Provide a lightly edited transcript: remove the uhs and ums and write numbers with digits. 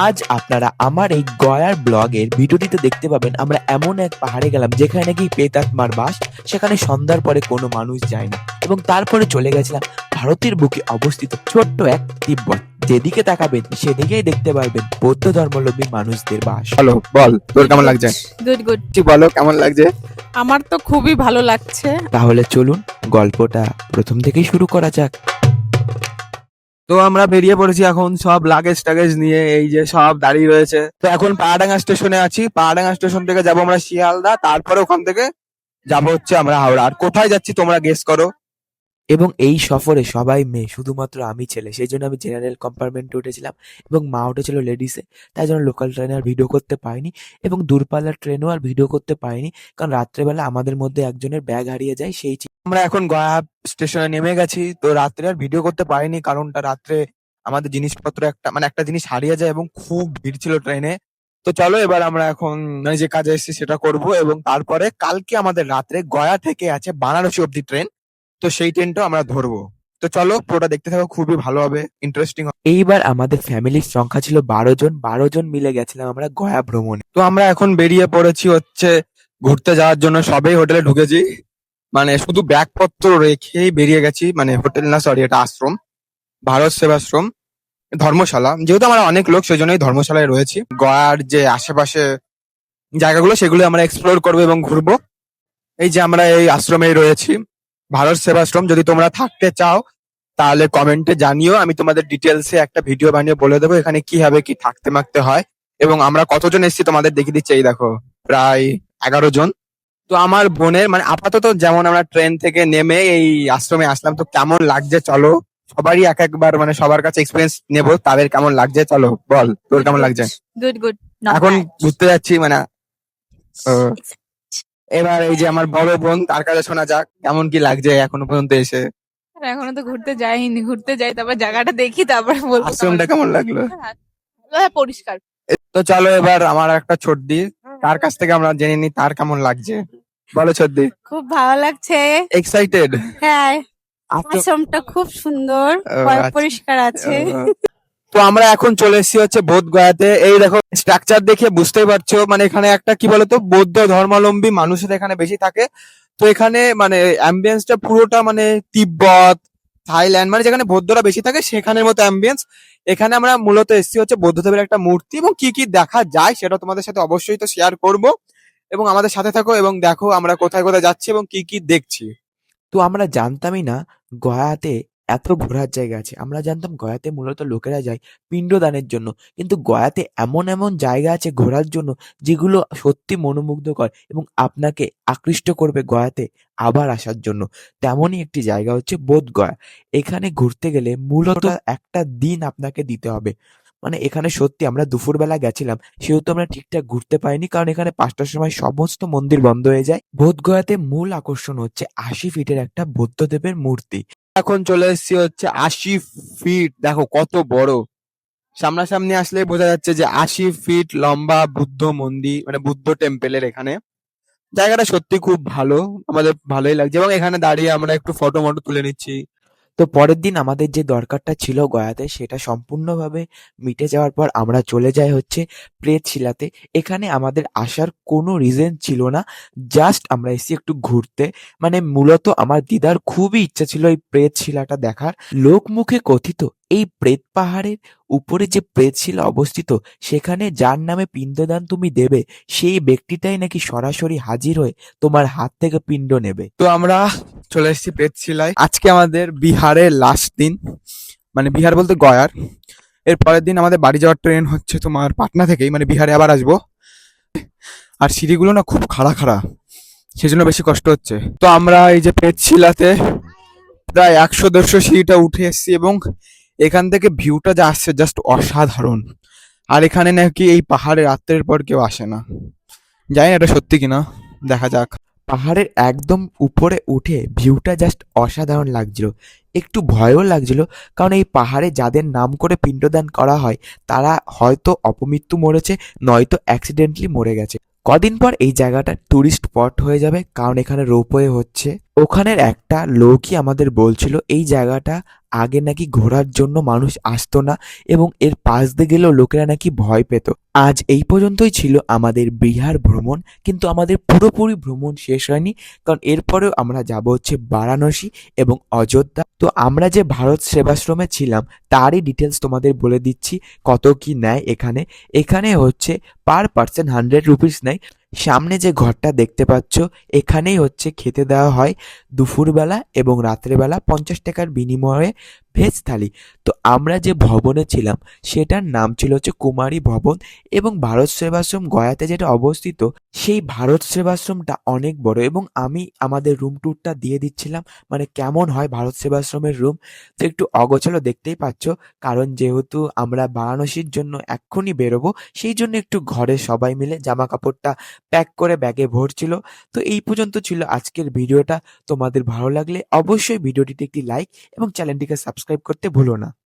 আজ আপনারা আমার এই গয়ার ব্লগের ভিডিওটিতে দেখতে পাবেন আমরা এমন এক পাহাড়ে গেলাম যেখানে নাকি প্রেতাত্মার বাস। সেখানে সন্ধ্যার পরে কোনো মানুষ যায় না এবং তারপরে চলে গেছিলাম ভারতের বুকে অবস্থিত ছোট্ট এক তিব্বত। যেদিকে তাকাবেন সেদিকেই দেখতে পারবেন বৌদ্ধ ধর্মাবলম্বী মানুষদের বাস। হ্যালো, বল তোর কেমন লাগছে? Good good. তুই বলো কেমন লাগছে? আমার তো খুবই ভালো লাগছে। তাহলে চলুন গল্পটা প্রথম থেকেই শুরু করা যাক। তো আমরা বেরিয়ে পড়েছি এখন সব লাগেজ টাগেজ নিয়ে, এই যে সব দাঁড়িয়ে রয়েছে। তো এখন পাহাড়াঙ্গা স্টেশনে আছি। পাহাড়াঙ্গা স্টেশন থেকে যাবো আমরা শিয়ালদা, তারপরে ওখান থেকে যাবো হচ্ছে আমরা হাওড়া। আর কোথায় যাচ্ছি তোমরা গেস করো। এবং এই সফরে সবাই মেয়ে, শুধুমাত্র আমি ছেলে, সেই জন্য আমি জেনারেল কম্পার্টমেন্টে উঠেছিলাম এবং মা উঠেছিল লেডিসে। তাই জন্য লোকাল ট্রেনে আর ভিডিও করতে পারিনি এবং দূরপাল্লার ট্রেনেও আর ভিডিও করতে পারিনি, কারণ রাত্রেবেলা আমাদের মধ্যে একজনের ব্যাগ হারিয়ে যায়। আমরা এখন গয়া স্টেশনে নেমে গেছি। তো রাত্রে আর ভিডিও করতে পারিনি, কারণটা রাত্রে আমাদের জিনিসপত্র একটা জিনিস হারিয়ে যায় এবং খুব ভিড় ছিল ট্রেনে। তো চলো এবার আমরা এখন যে কাজে এসেছি সেটা করব, এবং তারপরে কালকে আমাদের রাত্রে গয়া থেকে আছে বানারসি অব্দি ট্রেন। তো সেই ট্রেনটাও আমরা ধরবো। তো চলো পুরোটা দেখতে থাকো, খুবই ভালো হবে, ইন্টারেস্টিং হবে। এইবার আমাদের ফ্যামিলির সংখ্যা ছিল 12 জন। 12 জন মিলে গেছিলাম আমরা গয়া ভ্রমণে। তো আমরা এখন বেরিয়ে পড়েছি হচ্ছে ঘুরতে যাওয়ার জন্য। সবেই হোটেলে ঢুকেছি, মানে শুধু ব্যাগপত্র রেখেই বেরিয়ে গেছি। মানে হোটেল না, সরি, এটা আশ্রম, ভারত সেবাশ্রম ধর্মশালা। যেহেতু আমরা অনেক লোক, সেই জন্যই ধর্মশালায় রয়েছি। গয়ার যে আশেপাশে জায়গাগুলো সেগুলো আমরা এক্সপ্লোর করবো এবং ঘুরবো। এই যে আমরা এই আশ্রমে রয়েছি, ভারত সেবাশ্রম। যদি তোমরা থাকতে চাও তাহলে কমেন্টে জানিও, আমি তোমাদের ডিটেলসে একটা ভিডিও বানিয়ে বলে দেবো এখানে কিভাবে কি থাকতে মাকতে হয় এবং আমরা কতজন এসেছি তোমাদের দেখিয়ে দিচ্ছি। এই দেখো, প্রায় 11 জন। তো আমার বোনের মানে আপাতত যেমন আমরা ট্রেন থেকে নেমে এই আশ্রমে আসলাম, তো কেমন লাগছে চলো সবারই এক একবার মানে সবার কাছে এক্সপিরিয়েন্স নেবো, তাদের কেমন লাগছে। চলো বল তোর কেমন লাগছে? Good good. এখন ঘুরতে যাচ্ছি মানে এবার এই যে আমার বড় বোন, তার কাছে শোনা যাক কেমন কি লাগছে এখনো পর্যন্ত এসে। এখনো তো ঘুরতে যাইনি, ঘুরতে যাই তারপর জায়গাটা দেখি তারপরে বলবো আশ্রমটা কেমন লাগলো? হ্যাঁ, পরিষ্কার। তো চলো এবার আমার একটা ছোটদি, তার কাছ থেকে আমরা জেনে নিই তার কেমন লাগছে। বলো ছোটদি। খুব ভালো লাগছে। এক্সাইটেড? হ্যাঁ, আশ্রমটা খুব সুন্দর, পরিষ্কার আছে। তো আমরা এখন চলে এসেছি হচ্ছে বোধ গয়াতে। এই দেখো স্ট্রাকচার দেখে বুঝতেই পারছো, মানে এখানে একটা কি বলতো বৌদ্ধ ধর্মাবলম্বী মানুষের এখানে বেশি থাকে। তো এখানে মানে অ্যাম্বিয়েন্সটা পুরোটা মানে তিব্বত, থাইল্যান্ড, মানে যেখানে বৌদ্ধরা বেশি থাকে সেখানের মতো অ্যাম্বিয়েন্স। এখানে আমরা মূলত এসেছি হচ্ছে বৌদ্ধদেবের একটা মূর্তি, এবং কি কি দেখা যায় সেটা তোমাদের সাথে অবশ্যই তো শেয়ার করব। এবং আমাদের সাথে থাকো এবং দেখো আমরা কোথায় কোথায় যাচ্ছি এবং কি কি দেখছি। তো আমরা জানতামই না গয়াতে এত ঘোরার জায়গা আছে। আমরা জানতাম গয়াতে মূলত লোকেরা যায় পিণ্ডদানের জন্য, কিন্তু গয়াতে এমন এমন জায়গা আছে ঘোরার জন্য যেগুলো সত্যি মনোমুগ্ধকর এবং আপনাকে আকৃষ্ট করবে গয়াতে আবার আসার জন্য। তেমনই একটি জায়গা হচ্ছে বোধ গয়া। এখানে ঘুরতে গেলে মূলত একটা দিন আপনাকে দিতে হবে। মানে এখানে সত্যি আমরা দুপুরবেলা গেছিলাম, সেহেতু আমরা ঠিকঠাক ঘুরতে পারিনি, কারণ এখানে 5টার সময় সমস্ত মন্দির বন্ধ হয়ে যায়। বোধগয়াতে মূল আকর্ষণ হচ্ছে 80 ফিটের একটা বুদ্ধদেবের মূর্তি। এখন চলে এসেছি হচ্ছে 80 ফিট, দেখো কত বড়। সামনাসামনি আসলে বোঝা যাচ্ছে যে 80 ফিট লম্বা বুদ্ধ মন্দির, মানে বুদ্ধ টেম্পেলের এখানে। জায়গাটা সত্যি খুব ভালো, আমাদের ভালোই লাগছে এবং এখানে দাঁড়িয়ে আমরা একটু ফটো মটো তুলে নিচ্ছি। তো পরের দিন আমাদের যে দরকারটা ছিল গয়াতে সেটা সম্পূর্ণভাবে মিটে যাওয়ার পর আমরা চলে যাই হচ্ছে প্রেতশিলাতে। এখানে আমাদের আসার কোনো রিজন ছিল না, জাস্ট আমরা এসেছি একটু ঘুরতে। মানে মূলত আমার দিদার খুবই ইচ্ছা ছিল এই প্রেতশিলাটা দেখার। লোকমুখে কথিত এই প্রেত পাহাড়ের উপরে যে প্রেতশিলা অবস্থিত, সেখানে যার নামে পিণ্ডদান তুমি দেবে সেই ব্যক্তিটাই নাকি সরাসরি হাজির হয়ে তোমার হাত থেকে পিণ্ড নেবে। তো আমরা চলে এসেছি প্রেতশিলায়। আজকে আমাদের বিহারের লাস্ট দিন, মানে বিহার বলতে গয়ার। এর পরের দিন আমাদের বাড়ি যাওয়ার ট্রেন হচ্ছে তোমার পাটনা থেকেই, মানে বিহারে আবার আসবো। আর সিঁড়িগুলো না খুব খাড়া খাড়া, সেজন্য বেশি কষ্ট হচ্ছে। তো আমরা এই যে প্রেতশিলাতে প্রায় 100-150 সিঁড়িটা উঠে এসেছি এবং এখান থেকে ভিউটা যা আসছে জাস্ট অসাধারণ। আর এখানে নাকি এই পাহাড়ে রাত্রের পর কেউ আসে না, জানি না এটা সত্যি কিনা, দেখা যাক। পাহাড়ের একদম উপরে উঠে ভিউটা জাস্ট অসাধারণ লাগছিল, একটু ভয়ও লাগছিল, কারণ এই পাহাড়ে যাদের নাম করে পিণ্ডদান করা হয় তারা হয়তো অপমৃত্যু মরেছে, নয়তো অ্যাক্সিডেন্টলি মরে গেছে। কদিন পর এই জায়গাটা টুরিস্ট স্পট হয়ে যাবে, কারণ এখানে রোপওয়ে হচ্ছে। ওখানের একটা লোকই আমাদের বলছিল এই জায়গাটা আগে নাকি ঘোরার জন্য মানুষ আসতো না এবং এর পাশ দিয়ে গেলেও লোকেরা নাকি ভয় পেত। আজ এই পর্যন্তই ছিল আমাদের বিহার ভ্রমণ, কিন্তু আমাদের পুরোপুরি ভ্রমণ শেষ হয়নি, কারণ এরপরেও আমরা যাব হচ্ছে বারাণসী এবং অযোধ্যা। তো আমরা যে ভারত সেবাশ্রমে ছিলাম তারই ডিটেলস তোমাদের বলে দিচ্ছি, কত কি নেয় এখানে। এখানে হচ্ছে পার পার্সন 100 রুপিস নেয়। সামনে যে ঘরটা দেখতে পাচ্ছ এখানেই হচ্ছে খেতে দেওয়া হয় দুপুরবেলা এবং রাত্রেবেলা 50 টাকার বিনিময়ে ভেজ থালি। তো আমরা যে ভবনে ছিলাম সেটার নাম ছিল হচ্ছে কুমারী ভবন, এবং ভারত সেবাশ্রম গয়াতে যেটা অবস্থিত সেই ভারত সেবাশ্রমটা অনেক বড়, এবং আমি আমাদের রুম ট্যুরটা দিয়ে দিচ্ছিলাম, মানে কেমন হয় ভারত সেবাশ্রমের রুম। তো একটু অগোছালো দেখতেই পাচ্ছ, কারণ যেহেতু আমরা বারাণসীর জন্য এক্ষুনি বেরোবো, সেই জন্য একটু ঘরে সবাই মিলে জামা কাপড়টা প্যাক করে ব্যাগে ভরছিল। তো এই পর্যন্ত ছিল আজকের ভিডিওটা। তোমাদের ভালো লাগলে অবশ্যই ভিডিওটিতে একটি লাইক এবং চ্যানেলটিকে সাবস্ক্রাইব করতে ভুলো না।